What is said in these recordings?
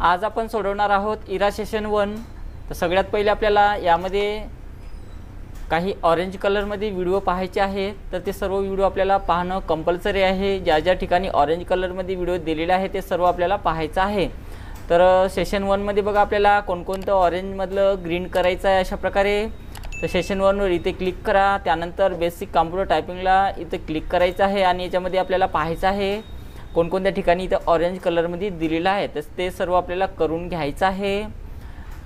आज आपण सोडवणार आहोत इरा सेशन 1। तर सगळ्यात पहिले आपल्याला यामध्ये काही ऑरेंज कलरमध्ये व्हिडिओ पाहायचे आहे। तर ते सर्व व्हिडिओ आपल्याला पाहणं कंपल्सरी आहे। ज्या ज्या ठिकाणी ऑरेंज कलरमध्ये व्हिडिओ दिलेले आहे ते सर्व आपल्याला पाहायचं आहे। तर सेशन 1 मध्ये बघा आपल्याला कोणकोणतं ऑरेंज मधलं ग्रीन करायचं आहे अशा प्रकारे। तर सेशन 1 वर इथे क्लिक करा, त्यानंतर बेसिक कॉम्प्युटर टायपिंगला इथे क्लिक करायचं आहे आणि याच्यामध्ये आपल्याला पाहायचं आहे कोणकोणत्या ठिकाणी इथे ऑरेंज कलरमध्ये दिलेलं आहे तर ते सर्व आपल्याला करून घ्यायचं आहे।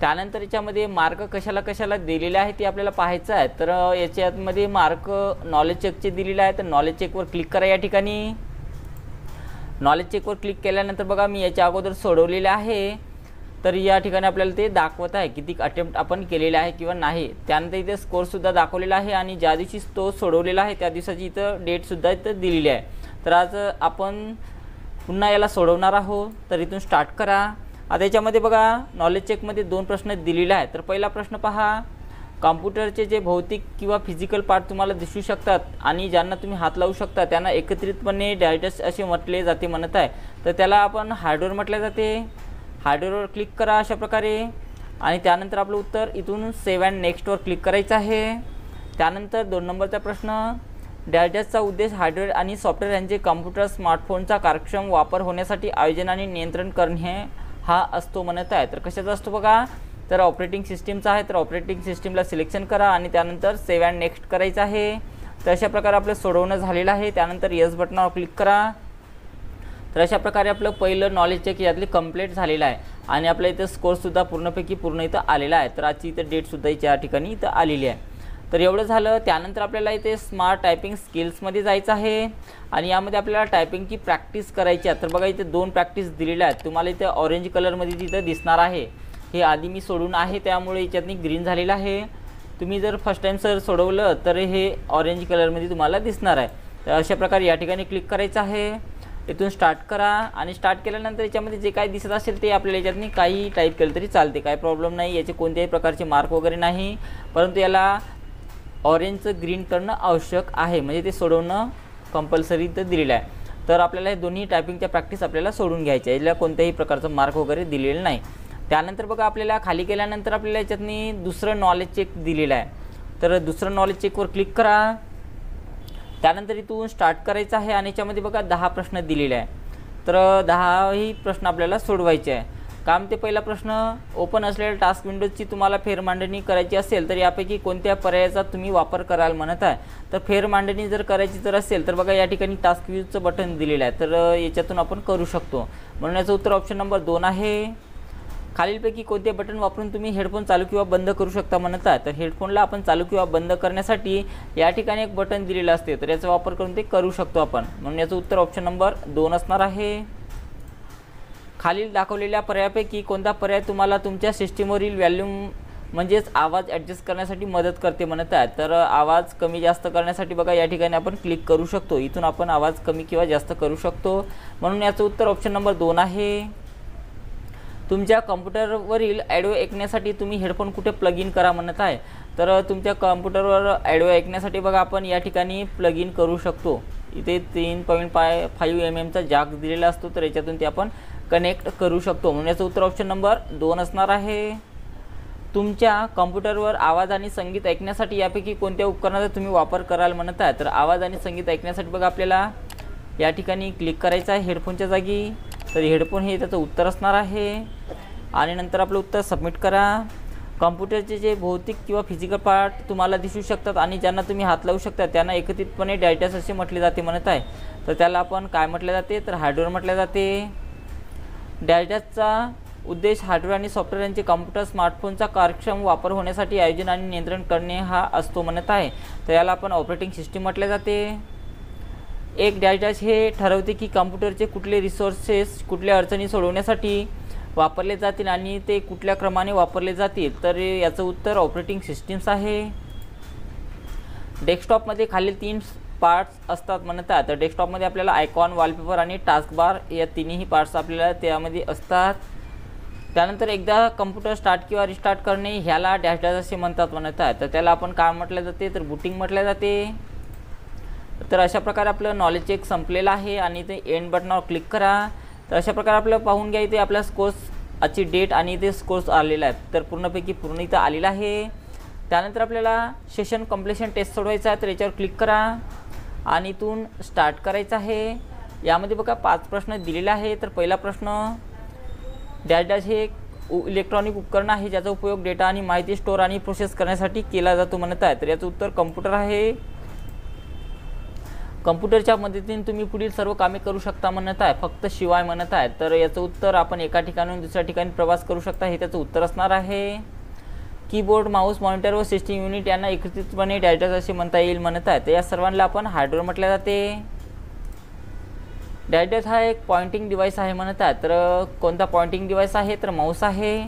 त्यानंतर याच्यामध्ये मार्क कशाला दिलेले आहे ते आपल्याला पाहायचं आहे। तर याच्यामध्ये मार्क नॉलेज चेकचे दिलेले आहे। तर नॉलेज चेकवर क्लिक करा। या ठिकाणी नॉलेज चेकवर क्लिक केल्यानंतर बघा मी याच्या अगोदर सोडवलेले आहे। तर या ठिकाणी आपल्याला ते दाखवत आहे किती अटेम्प्ट आपण केलेले आहे किंवा नाही। त्यानंतर इथे स्कोर सुद्धा दाखवलेला आहे आणि ज्या दिवशी तो सोडवलेला आहे त्या दिवसाची इथं डेट सुद्धा इथं दिलेली आहे। तर आज आपण पुन्हा याला सोडवणार आहोत। तर इथून स्टार्ट करा। आता याच्यामध्ये बघा नॉलेज चेकमध्ये 2 प्रश्न दिलेले आहेत। तर पहिला प्रश्न पहा, कॉम्प्युटरचे जे भौतिक किंवा फिजिकल पार्ट तुम्हाला दिसू शकतात आणि ज्यांना तुम्ही हात लावू शकता त्यांना एकत्रितपणे डायटस असे म्हटले जाते म्हणत आहे। तर त्याला आपण हार्डवेअर म्हटले जाते। हार्डवेअरवर क्लिक करा अशा प्रकारे आणि त्यानंतर आपलं उत्तर इथून सेव्ह अँड नेक्स्टवर क्लिक करायचं आहे। त्यानंतर 2 नंबरचा प्रश्न, डायटसचा उद्देश हार्डवेअर आणि सॉफ्टवेअर यांचे कॉम्प्युटर स्मार्टफोनचा कार्यक्षम वापर होण्यासाठी आयोजन आणि नियंत्रण करणे हा असतो म्हणत आहे। तर कशाचा असतो बघा, तर ऑपरेटिंग सिस्टीमचा आहे। तर ऑपरेटिंग सिस्टीमला सिलेक्शन करा आणि त्यानंतर सेव्ह अँड नेक्स्ट करायचं आहे। तर अशा प्रकारे आपलं सोडवणं झालेलं आहे। त्यानंतर येस बटनावर क्लिक करा। तर अशा प्रकारे आपलं पहिलं नॉलेज चेक यातले कंप्लीट झालेलं आहे आणि आपल्या इथं स्कोरसुद्धा पूर्णपैकी पूर्ण इथं आलेला आहे। तर आजची इथं डेटसुद्धा या ठिकाणी इथं आलेली आहे। तर एवढं झालं। त्यानंतर आपल्याला इथे स्मार्ट टायपिंग स्किल्समध्ये जायचं आहे आणि यामध्ये आपल्याला टायपिंगची प्रॅक्टिस करायची आहे। तर बघा इथे 2 प्रॅक्टिस दिलेल्या आहेत। तुम्हाला इथे ऑरेंज कलरमध्ये तिथं दिसणार आहे। हे आधी मी सोडून आहे त्यामुळे याच्यातनी ग्रीन झालेलं आहे। तुम्ही जर फर्स्ट टाइम सर सोडवलं तर हे ऑरेंज कलरमध्ये तुम्हाला दिसणार आहे। तर अशा प्रकारे या ठिकाणी क्लिक करायचं आहे। इथून स्टार्ट करा आणि स्टार्ट केल्यानंतर याच्यामध्ये जे काही दिसत असेल ते आपल्याला याच्यातनी काही टाईप केलं तरी चालते, काही प्रॉब्लेम नाही। याचे कोणत्याही प्रकारचे मार्क वगैरे नाही, परंतु याला ऑरेंजचं ग्रीन करणं आवश्यक आहे, म्हणजे ते सोडवणं कंपल्सरी इथं दिलेलं आहे। तर आपल्याला हे दोन्ही टायपिंगच्या प्रॅक्टिस आपल्याला सोडून घ्यायच्या आहे, याला कोणत्याही प्रकारचं मार्क वगैरे दिलेलं नाही। त्यानंतर बघा आपल्याला खाली केल्यानंतर आपल्याला याच्यातनी दुसरं नॉलेज चेक दिलेलं आहे। तर दुसरं नॉलेज चेकवर क्लिक करा, त्यानंतर इथून स्टार्ट करायचं आहे आणि याच्यामध्ये बघा 10 प्रश्न दिलेले आहे। तर 10ही प्रश्न आपल्याला सोडवायचे आहे। काम ते पहिला प्रश्न, ओपन असलेल्या टास्क विंडोजची तुम्हाला फेरमांडणी करायची असेल तर यापैकी कोणत्या पर्यायाचा तुम्ही वापर कराल म्हणत आहे। तर फेरमांडणी जर करायची जर असेल तर बघा या ठिकाणी टास्क व्ह्यूचं बटन दिलेलं आहे। तर याच्यातून आपण करू शकतो, म्हणून याचं उत्तर ऑप्शन नंबर 2 आहे। खालीलपैकी कोणते बटन वापरून तुम्ही हेडफोन चालू किंवा बंद करू शकता म्हणत आहे। तर हेडफोनला आपण चालू किंवा बंद करण्यासाठी या ठिकाणी एक बटन दिलेलं असते, तर याचा वापर करून ते करू शकतो आपण, म्हणून याचं उत्तर ऑप्शन नंबर 2 असणार आहे। खालील दाखवलेल्या पर्यायापैकी कोणता पर्याय तुम्हाला तुमच्या सिस्टीमवरील व्हॉल्यूम म्हणजेच आवाज ॲडजस्ट करण्यासाठी मदत करते म्हणत आहे। तर आवाज कमी जास्त करण्यासाठी बघा या ठिकाणी आपण क्लिक करू शकतो, इथून आपण आवाज कमी किंवा जास्त करू शकतो, म्हणून याचं उत्तर ऑप्शन नंबर 2 आहे। तुमच्या कॉम्प्युटरवरील ऑडिओ ऐकण्यासाठी तुम्ही हेडफोन कुठे प्लग इन करा म्हणत आहे। तर तुमच्या कॉम्प्युटरवर ऑडिओ ऐकण्यासाठी बघा आपण या ठिकाणी प्लग इन करू शकतो। इथे 3.5 mm चा जॅक दिलेला असतो, तर याच्यातून ते आपण कनेक्ट करू शकतो, म्हणून याचं उत्तर ऑप्शन नंबर 2 असणार आहे। तुमच्या कॉम्प्युटरवर आवाज आणि संगीत ऐकण्यासाठी यापैकी कोणत्या उपकरणाचा तुम्ही वापर कराल म्हणत आहे। तर आवाज आणि संगीत ऐकण्यासाठी बघा आपल्याला या ठिकाणी क्लिक करायचं आहे हेडफोनच्या जागी। तर हेडफोन हे त्याचं उत्तर असणार आहे आणि नंतर आपलं उत्तर सबमिट करा। कॉम्प्युटरचे जे भौतिक किंवा फिजिकल पार्ट तुम्हाला दिसू शकतात आणि ज्यांना तुम्ही हात लावू शकता त्यांना एकत्रितपणे डायटस असे म्हटले जाते म्हणत आहे। तर त्याला आपण काय म्हटले जाते, तर हार्डवेअर म्हटले जाते। डायटसचा उद्देश हार्डवेअर आणि सॉफ्टवेअर यांचे कॉम्प्युटर स्मार्टफोनचा कार्यक्षम वापर होण्यासाठी आयोजन आणि नियंत्रण करणे हा असतो म्हणत आहे। तर याला आपण ऑपरेटिंग सिस्टीम म्हटले जाते। एक डायटस हे ठरवते की कॉम्प्युटरचे कुठले रिसोर्सेस कुठल्या अडचणी सोडवण्यासाठी वापरले जातील आणि ते कुठल्या क्रमाने वापरले जातील। तर याचं उत्तर ऑपरेटिंग सिस्टीम्स आहे। डेस्कटॉपमध्ये खालील 3 पार्ट्स असतात म्हणत आहे। तर डेस्कटॉपमध्ये आपल्याला आयकॉन, वॉलपेपर आणि टास्क बार या तिन्ही पार्ट्स आपल्याला त्यामध्ये असतात। त्यानंतर एकदा कॉम्प्युटर स्टार्ट किंवा रिस्टार्ट करणे ह्याला डॅशडॅश असे म्हणतात म्हणत आहे। तर त्याला आपण काय म्हटले जाते, तर बूटिंग म्हटले जाते। तर अशा प्रकारे आपलं नॉलेज चेक संपलेलं आहे आणि ते एंड बटनावर क्लिक करा। तर अशा प्रकारे आपलं पाहून घ्या इथे आपला स्कोर आजची डेट आणि ते स्कोर्स आलेला आहे, तर पूर्णपैकी पूर्ण इथं आलेला आहे. त्यानंतर आपल्याला सेशन कम्प्लिशन टेस्ट सोडवायचा आहे, तर याच्यावर क्लिक करा आणि इथून स्टार्ट करायचं आहे. यामध्ये बघा 5 प्रश्न दिलेले आहे. तर पहिला प्रश्न, डॅश डॅश हे इलेक्ट्रॉनिक उपकरण आहे ज्याचा उपयोग डेटा आणि माहिती स्टोअर आणि प्रोसेस करण्यासाठी केला जातो म्हणत आहे. तर याचं उत्तर कम्प्युटर आहे. कम्प्युटरच्या मदतीने तुम्ही पुढील सर्व कामे करू शकता म्हणत आहे, फक्त शिवाय म्हणत आहे. तर याचं उत्तर, आपण एका ठिकाणाहून दुसऱ्या ठिकाणी प्रवास करू शकता, हे त्याचं उत्तर असणार आहे. कीबोर्ड, माऊस, मॉनिटर व सिस्टीम युनिट यांना एकत्रितपणे डॅश डॅश असे म्हणता येईल म्हणत आहे. तर या सर्वांना आपण हार्डवेअर म्हटले जाते. डॅश डॅश हा एक पॉइंटिंग डिव्हाइस आहे म्हणत आहे. तर कोणता पॉइंटिंग डिव्हाइस आहे, तर माऊस आहे.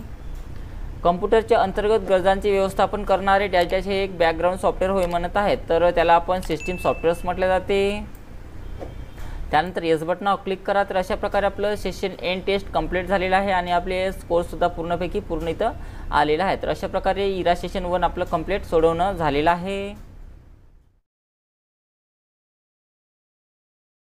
कम्प्युटरच्या अंतर्गत गरजांचे व्यवस्थापन करणारे डॅश डॅश हे एक बॅकग्राऊंड सॉफ्टवेअर होय म्हणत आहे. तर त्याला आपण सिस्टीम सॉफ्टवेअर्स म्हटले जाते. त्यानंतर येस बटनावर क्लिक करा. तर अशा प्रकारे आपलं सेशन एंड टेस्ट कंप्लीट झालेलं आहे आणि आपले स्कोरसुद्धा पूर्णपैकी पूर्ण इथं आलेला आहे. तर अशा प्रकारे इरा सेशन 1 आपलं कंप्लीट सोडवणं झालेलं आहे.